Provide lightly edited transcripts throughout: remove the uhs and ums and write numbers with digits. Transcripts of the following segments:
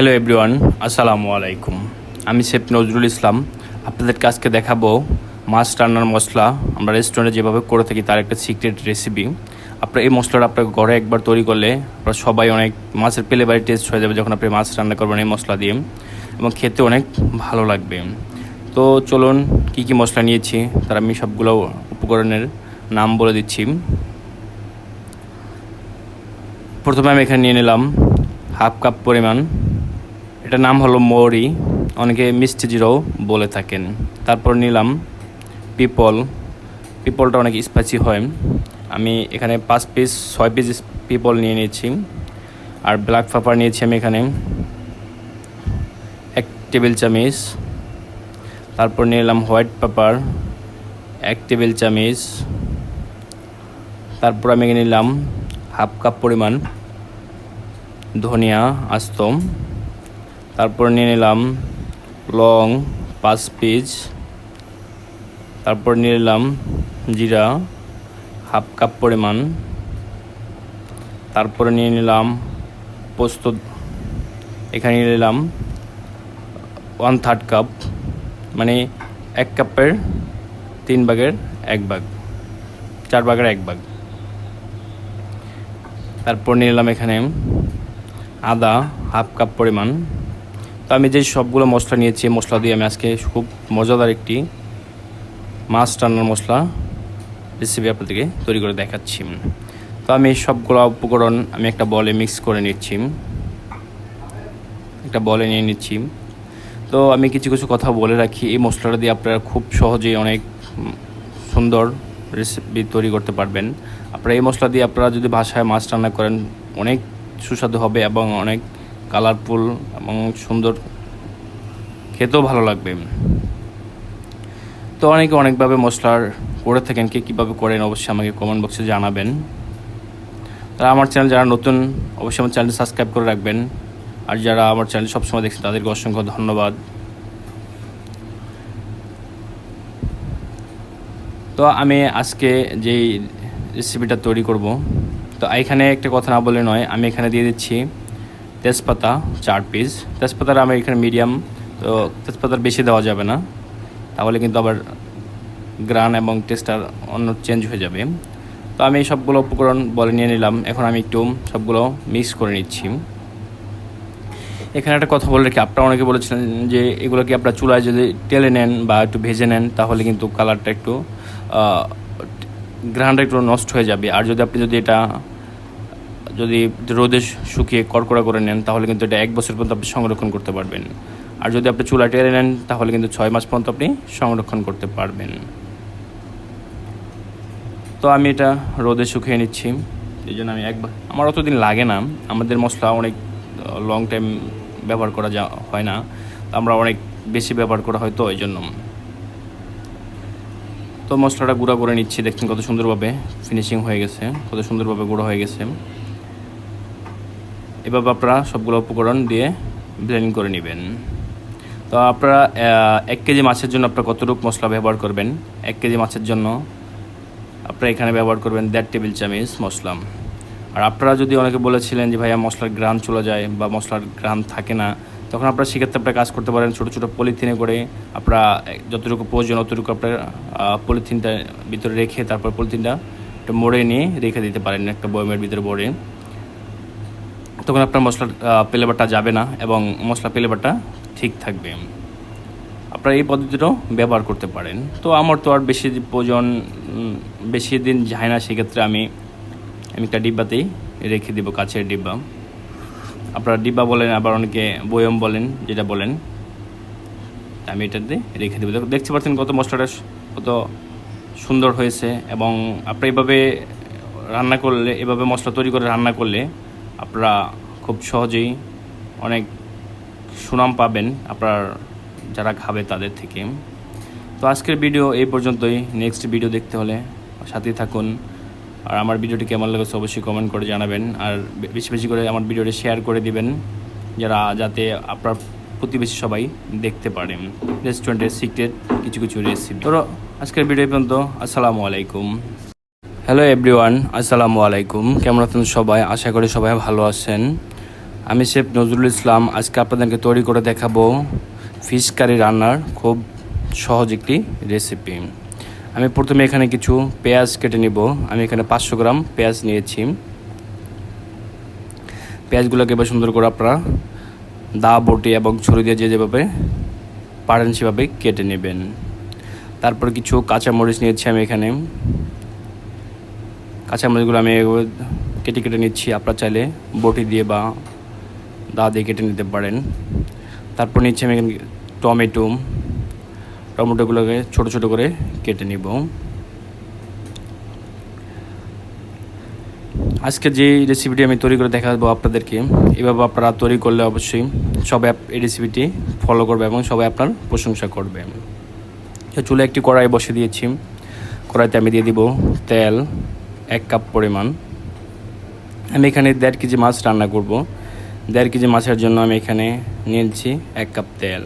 Hello everyone, আসসালামু আলাইকুম। আমি শেফ নজরুল ইসলাম। আপনাদেরকে আজকে দেখাবো মাছ রান্নার মশলা। আমরা রেস্টুরেন্টে যেভাবে করে থাকি তার একটা সিক্রেট রেসিপি। আপনার এই মশলাটা আপনার ঘরে একবার তৈরি করলে আপনার সবাই অনেক মাছের পেলেবারে টেস্ট হয়ে যাবে যখন আপনি মাছ রান্না করবেন এই মশলা দিয়ে, এবং খেতে অনেক ভালো লাগবে। তো চলুন কী কী মশলা নিয়েছি তার আমি সবগুলো উপকরণের নাম বলে দিচ্ছি। প্রথমে আমি এখানে নিয়ে নিলাম হাফ কাপ পরিমাণ, এটার নাম হলো মৌরি, অনেকে মিষ্টি জিরাও বলে থাকেন। তারপর নিলাম পিপলটা অনেক স্পাইসি হয়। আমি এখানে 6 পিস পিপল নিয়ে নিয়েছি। আর ব্ল্যাক পেপার নিয়েছি আমি এখানে 1 টেবিল চামচ। তারপর নিলাম হোয়াইট পেপার 1 টেবিল চামচ। তারপর আমি নিলাম হাফ কাপ পরিমাণ ধনিয়া আস্ত। তারপর নিয়ে নিলাম লং 5 পিস। তারপর নিয়ে নিলাম জিরা হাফ কাপ পরিমাণ। তারপরে নিয়ে নিলাম পোস্ত, এখানে নিয়ে নিলাম 1/3 কাপ, মানে 1 কাপের 3 ভাগের 1 ভাগ, 4 ভাগের 1 ভাগ। তারপর নিয়ে নিলাম এখানে আদা হাফ কাপ পরিমাণ। তো আমি যে সবগুলো মশলা নিয়েছি মশলা দিয়ে আমি আজকে খুব মজাদার একটি মাছ রান্নার মশলা রেসিপি আপনাদেরকে তৈরি করে দেখাচ্ছি। তো আমি সবগুলো উপকরণ আমি একটা বলে মিক্স করে নিচ্ছি, একটা বলে নিয়ে নিচ্ছি। তো আমি কিছু কিছু কথা বলে রাখি, এই মশলাটা দিয়ে আপনারা খুব সহজেই অনেক সুন্দর রেসিপি তৈরি করতে পারবেন। আপনারা এই মশলা দিয়ে আপনারা যদি বাসায় মাছ রান্না করেন অনেক সুস্বাদু হবে এবং অনেক কালারফুল এবং সুন্দর, খেতেও ভালো লাগবে। তো অনেকে অনেকভাবে মশলার করে থাকেন, কে কীভাবে করেন অবশ্যই আমাকে কমেন্ট বক্সে জানাবেন। তারা আমার চ্যানেল যারা নতুন অবশ্যই আমার চ্যানেলটি সাবস্ক্রাইব করে রাখবেন, আর যারা আমার চ্যানেল সবসময় দেখছেন তাদেরকে অসংখ্য ধন্যবাদ। তো আমি আজকে যেই রেসিপিটা তৈরি করব, তো এখানে একটা কথা না বলে নয়, আমি এখানে দিয়ে দিচ্ছি তেজপাতা 4 পিস। তেজপাতাটা আমি এখানে মিডিয়াম, তো তেজপাতার বেশি দেওয়া যাবে না, তাহলে কিন্তু আবার গ্রান এবং টেস্টটা অন্য চেঞ্জ হয়ে যাবে। তো আমি সবগুলো উপকরণ বলে নিয়ে নিলাম। এখন আমি একটু সবগুলো মিক্স করে নিচ্ছি। এখানে একটা কথা বলে রাখি, আপনারা অনেকে বলেছিলেন যে এগুলোকে আপনারা চুলায় যদি তেলে নেন বা একটু ভেজে নেন তাহলে কিন্তু কালারটা একটু গ্রানটা একটু নষ্ট হয়ে যাবে। আর যদি এটা রোদে শুকিয়ে কড়কড়া করে নেন তাহলে কিন্তু এটা 1 বছর পর্যন্ত আপনি সংরক্ষণ করতে পারবেন। আর যদি আপনি চুলায় টেলে নেন তাহলে কিন্তু 6 মাস পর্যন্ত আপনি সংরক্ষণ করতে পারবেন। তো আমি এটা রোদে শুকিয়ে নিচ্ছি, এই জন্য আমি আমার অতদিন লাগে না, আমাদের মশলা অনেক লং টাইম ব্যবহার করা হয় না, আমরা অনেক বেশি ব্যবহার করা হয়, তো এই জন্য। তো মশলাটা গুঁড়া করে নিচ্ছি, দেখছেন কত সুন্দরভাবে ফিনিশিং হয়ে গেছে, কত সুন্দরভাবে গুঁড়ো হয়ে গেছে। এভাবে আপনারা সবগুলো উপকরণ দিয়ে ব্লেন্ড করে নেবেন। তো আপনারা 1 কেজি মাছের জন্য আপনারা কতটুকু মশলা ব্যবহার করবেন? 1 কেজি মাছের জন্য আপনারা এখানে ব্যবহার করবেন 1.5 টেবিল চামচ মশলা। আর আপনারা যদি অনেকে বলেছিলেন যে ভাইয়া মশলার গ্রান চলে যায় বা মশলার গ্রান থাকে না, তখন আপনারা সেক্ষেত্রে আপনারা কাজ করতে পারেন, ছোটো ছোটো পলিথিনে করে আপনারা যতটুকু প্রয়োজন অতটুকু আপনার পলিথিনটা ভিতরে রেখে তারপর পলিথিনটা একটু মোড়ে নিয়ে রেখে দিতে পারেন একটা বয়মের ভিতরে ভরে। তখন আপনার মশলার ফ্লেভারটা যাবে না এবং মশলা ফ্লেভারটা ঠিক থাকবে। আপনারা এই পদ্ধতিটাও ব্যবহার করতে পারেন। তো আমার তো আর বেশি দিন যায় না, সেক্ষেত্রে আমি একটা ডিব্বাতেই রেখে দেবো, কাছের ডিব্বা। আপনারা ডিব্বা বলেন, আবার অনেকে বয়ম বলেন, যেটা বলেন, আমি এটাতে রেখে দেবো। দেখতে পাচ্ছেন কত মশলাটা কত সুন্দর হয়েছে। এবং আপনারা এভাবে মশলা তৈরি করে রান্না করলে আপনারা খুব সহজেই অনেক সুনাম পাবেন আপনার যারা খাবে তাদের থেকে। তো আজকের ভিডিও এই পর্যন্তই। নেক্সট ভিডিও দেখতে হলে সাথেই থাকুন। আর আমার ভিডিওটি কেমন লেগেছে অবশ্যই কমেন্ট করে জানাবেন। আর বেশি বেশি করে আমার ভিডিওটি শেয়ার করে দিবেন, যাতে আপনার প্রতিবেশী সবাই দেখতে পারেন রেস্টুরেন্টের সিক্রেট কিছু কিছু রেসিপি। তো আজকের ভিডিও পর্যন্ত। আসসালামু আলাইকুম। হ্যালো এভরিওয়ান, আসসালামু আলাইকুম। কেমন আছেন সবাই? আশা করি সবাই ভালো আছেন। আমি শেফ নজরুল ইসলাম। আজকে আপনাদেরকে তৈরি করে দেখাবো ফিশ কারি রান্নার খুব সহজ একটি রেসিপি। আমি প্রথমে এখানে কিছু পেঁয়াজ কেটে নিব। আমি এখানে 500 গ্রাম পেঁয়াজ নিয়েছি। পেঁয়াজগুলোকে এবার সুন্দর করে আপনারা দা বটি এবং ছুরি দিয়ে যেভাবে পারেন সেভাবে কেটে নেবেন। তারপর কিছু কাঁচামরিচ নিয়েছি আমি এখানে। কাঁচামরিচগুলো আমি কেটে কেটে নিচ্ছি। আপনারা চাইলে বটি দিয়ে বা দা দিয়ে কেটে নিতে পারেন। তারপর নিচ্ছি আমি এখানে টমেটোগুলোকে ছোট ছোট করে কেটে নিব। আজকে যে রেসিপিটি আমি তৈরি করে দেখাবো আপনাদেরকে, এভাবে আপনারা তৈরি করলে অবশ্যই সবাই এই রেসিপিটি ফলো করবে এবং সবাই আপনার প্রশংসা করবে। চুলে একটি কড়াই বসে দিয়েছি। কড়াইতে আমি দিয়ে দিব তেল 1 কাপ পরিমাণ। আমি এখানে 1.5 কেজি মাছ রান্না করব। 1.5 কেজি মাছের জন্য আমি এখানে নিয়েছি 1 কাপ তেল।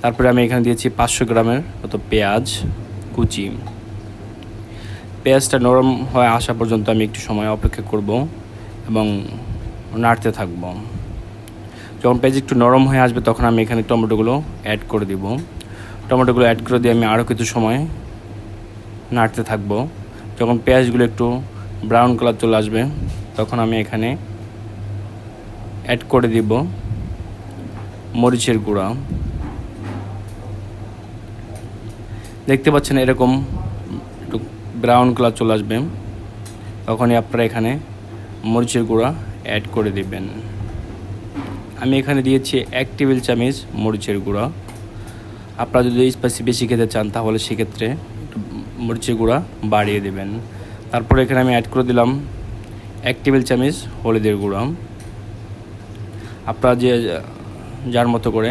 তারপরে আমি এখানে দিয়েছি 500 গ্রামের মতো পেঁয়াজ কুচি। পেঁয়াজটা নরম হয়ে আসা পর্যন্ত আমি একটু সময় অপেক্ষা করব এবং নাড়তে থাকব। যখন পেঁয়াজ একটু নরম হয়ে আসবে তখন আমি এখানে টমেটোগুলো অ্যাড করে দিব। টমেটোগুলো অ্যাড করে দিয়ে আমি আরও কিছু সময় নাড়তে থাকব। যখন পেঁয়াজগুলো একটু ব্রাউন কালার চলে আসবে তখন আমি এখানে অ্যাড করে দিব মরিচের গুঁড়া। দেখতে পাচ্ছেন এরকম একটু ব্রাউন কালার চলে আসবে তখনই আপনারা এখানে মরিচের গুঁড়া অ্যাড করে দিবেন। আমি এখানে দিয়েছি 1 টেবিল চামচ মরিচের গুঁড়া। আপনারা যদি স্পাইসি বেশি খেতে চান তাহলে সেক্ষেত্রে একটু মরিচের গুঁড়া বাড়িয়ে দেবেন। তারপরে এখানে আমি অ্যাড করে দিলাম 1 টেবিল চামচ হলুদের গুঁড়া। আপনারা যার মতো করে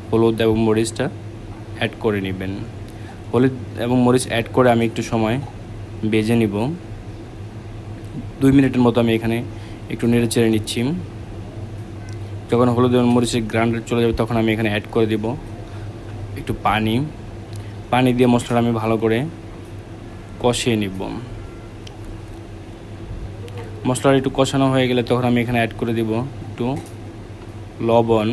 হলুদ এবং মরিচটা অ্যাড করে নেবেন। হলুদ এবং মরিচ অ্যাড করে আমি একটু সময় ভেজে নিব। 2 মিনিটের মতো আমি এখানে একটু নেড়ে চেড়ে নিচ্ছি। যখন হলুদ এবং মরিচের গ্রাইন্ডার চলে যাবে তখন আমি এখানে অ্যাড করে দেব একটু পানি দিয়ে মশলাটা আমি ভালো করে কষিয়ে নিব। মশলাটা একটু কষানো হয়ে গেলে তখন আমি এখানে অ্যাড করে দেব একটু লবণ।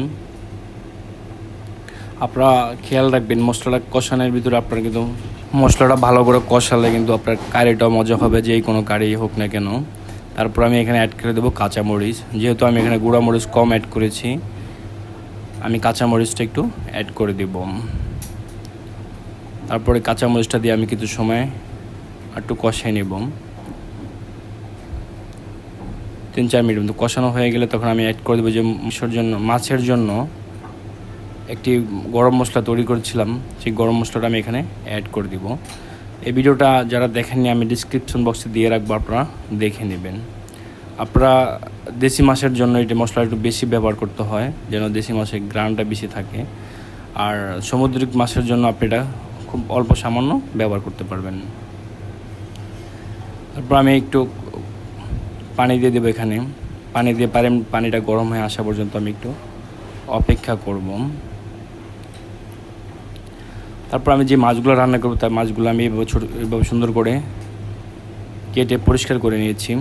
আপনারা খেয়াল রাখবেন মশলাটা কষানোর ভিতরে আপনারা কিন্তু মশলাটা ভালো করে কষালে কিন্তু আপনার কারিটাও মজা হবে, যেই কোনো কারি হোক না কেন। তারপর আমি এখানে অ্যাড করে দেবো কাঁচামরিচ। যেহেতু আমি এখানে গুঁড়া মরিচ কম অ্যাড করেছি, আমি কাঁচামরিচটা একটু অ্যাড করে দেব। তারপরে কাঁচামরিচটা দিয়ে আমি কিছু সময় একটু কষিয়ে নেব। 3-4 মিনিট মতো কষানো হয়ে গেলে তখন আমি অ্যাড করে দেবো যে মাছের জন্য একটি গরম মশলা তৈরি করেছিলাম, সেই গরম মশলাটা আমি এখানে অ্যাড করে দিব। এই ভিডিওটা যারা দেখেননি আমি ডিসক্রিপশন বক্সে দিয়ে রাখবো, আপনারা দেখে নেবেন। আপনারা দেশি মাছের জন্য এটা মশলা একটু বেশি ব্যবহার করতে হয় যেন দেশি মাছের গ্রানটা বেশি থাকে। আর সামুদ্রিক মাছের জন্য আপনি এটা খুব অল্প সামান্য ব্যবহার করতে পারবেন। তারপর আমি একটু পানি দিয়ে দেবো এখানে। পানি দিয়ে পানিটা গরম হয়ে আসা পর্যন্ত আমি একটু অপেক্ষা করব। তারপর আমি যে মাছগুলো রান্না করবো তার মাছগুলো আমি এভাবে সুন্দর করে কেটে পরিষ্কার করে নিয়েছি।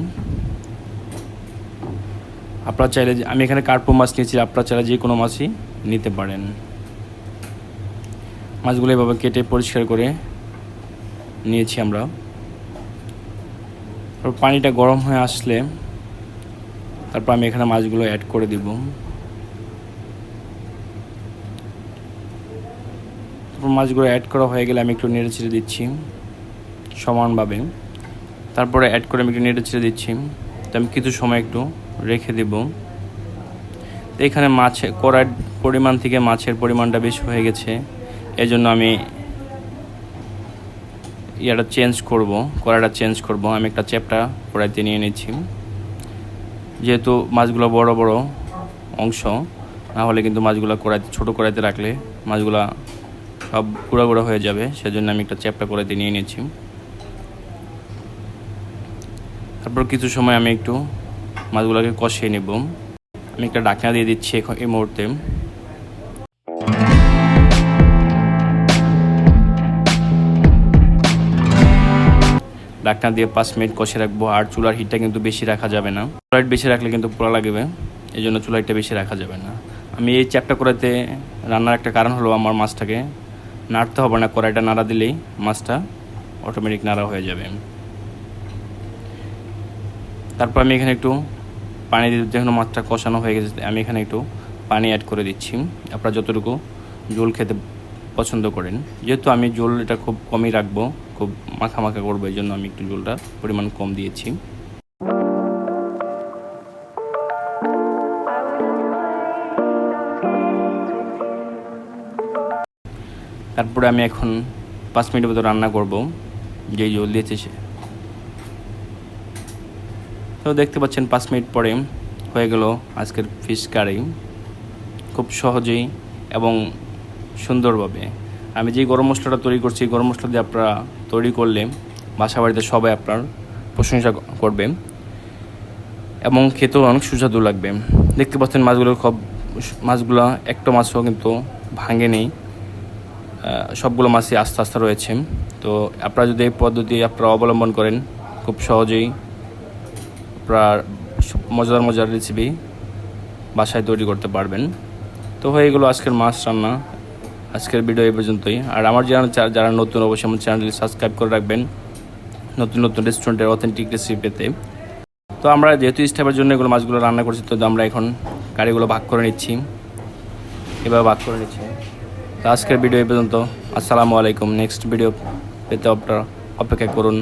আপনারা চাইলে আমি এখানে কার্পো মাছ নিয়েছি, আপনারা চাইলে যে কোনো মাছই নিতে পারেন। মাছগুলো এভাবে কেটে পরিষ্কার করে নিয়েছি আমরা। তারপর পানিটা গরম হয়ে আসলে তারপর আমি এখানে মাছগুলো অ্যাড করে দিব। তারপর মাছগুলো অ্যাড করা হয়ে গেলে আমি একটু নেড়ে ছেড়ে দিচ্ছি সমানভাবে। তারপরে অ্যাড করে আমি একটু নেড়ে ছেড়ে দিচ্ছি। তো আমি কিছু সময় একটু রেখে দেব। এখানে কড়াইয়ের পরিমাণ থেকে মাছের পরিমাণটা বেশি হয়ে গেছে, এই জন্য আমি কড়াইটা চেঞ্জ করব। আমি একটা চ্যাপটা কড়াইতে নিয়ে নিচ্ছি। যেহেতু মাছগুলো বড় বড় অংশ, না হলে কিন্তু মাছগুলো ছোটো কড়াইতে রাখলে মাছগুলো সব গুঁড়া গুঁড়া হয়ে যাবে, সেজন্য আমি একটা চ্যাপটা কড়াইতে নিয়ে নিচ্ছি। তারপর কিছু সময় আমি একটু মাছগুলোকে কষিয়ে নেব। আমি একটা ঢাকনা দিয়ে দিচ্ছি এই মুহূর্তে। ঢাকনা দিয়ে 5 মিনিট কষে রাখবো। আর চুলার হিটটা কিন্তু বেশি রাখা যাবে না, চুলার হিট বেশি রাখলে কিন্তু পোড়া লাগবে। এই জন্য চুলাইটা বেশি রাখা যাবে না। আমি এই চ্যাপটা কড়াইতে রান্নার একটা কারণ হলো আমার মাছটাকে নাড়তে হবে না, কড়াইটা নাড়া দিলেই মাছটা অটোমেটিক নাড়া হয়ে যাবে। তারপর আমি এখানে একটু পানি দিয়ে, যখন মাছটা কষানো হয়ে গেছে আমি এখানে একটু পানি অ্যাড করে দিচ্ছি। আপনারা যতটুকু ঝোল খেতে পছন্দ করেন, যেহেতু আমি ঝোল এটা খুব কমই রাখবো, খুব মাখা মাখা করবো, এই জন্য আমি একটু ঝোলটা পরিমাণ কম দিয়েছি। তারপরে আমি এখন 5 মিনিটের মতো রান্না করব যেই ঝোল দিয়েছে সে। তো দেখতে পাচ্ছেন 5 মিনিট পরে হয়ে গেল আজকের ফিশ কারি, খুব সহজেই এবং সুন্দরভাবে। আমি যে গরম মশলাটা তৈরি করছি, গরম মশলা দিয়ে আপনারা তৈরি করলে বাসা বাড়িতে সবাই আপনার প্রশংসা করবে এবং খেতেও অনেক সুস্বাদু লাগবে। দেখতে পাচ্ছেন মাছগুলো একটা মাছও কিন্তু ভাঙে নেই, সবগুলো মাছই আস্তে আস্তে রয়েছে। তো আপনারা যদি এই পদ্ধতি আপনারা অবলম্বন করেন, খুব সহজেই আপনার মজাদার মজার রেসিপি বাসায় তৈরি করতে পারবেন। তো হয়ে গেলো আজকের মাছ রান্না। আজকের ভিডিও এই পর্যন্তই। আর আমার যারা নতুন, অবশ্যই আমার চ্যানেলটি সাবস্ক্রাইব করে রাখবেন নতুন নতুন রেস্টুরেন্টের অথেন্টিক রেসিপি পেতে। তো আমরা যেহেতু স্টাফের জন্য এগুলো মাছগুলো রান্না করছি, তো আমরা এখন কারিগুলো ভাগ করে নিচ্ছি, এভাবে ভাগ করে নিচ্ছি। তো আজকের ভিডিও এই পর্যন্ত। আসসালামু আলাইকুম। নেক্সট ভিডিও পেতে আপনারা অপেক্ষা করুন।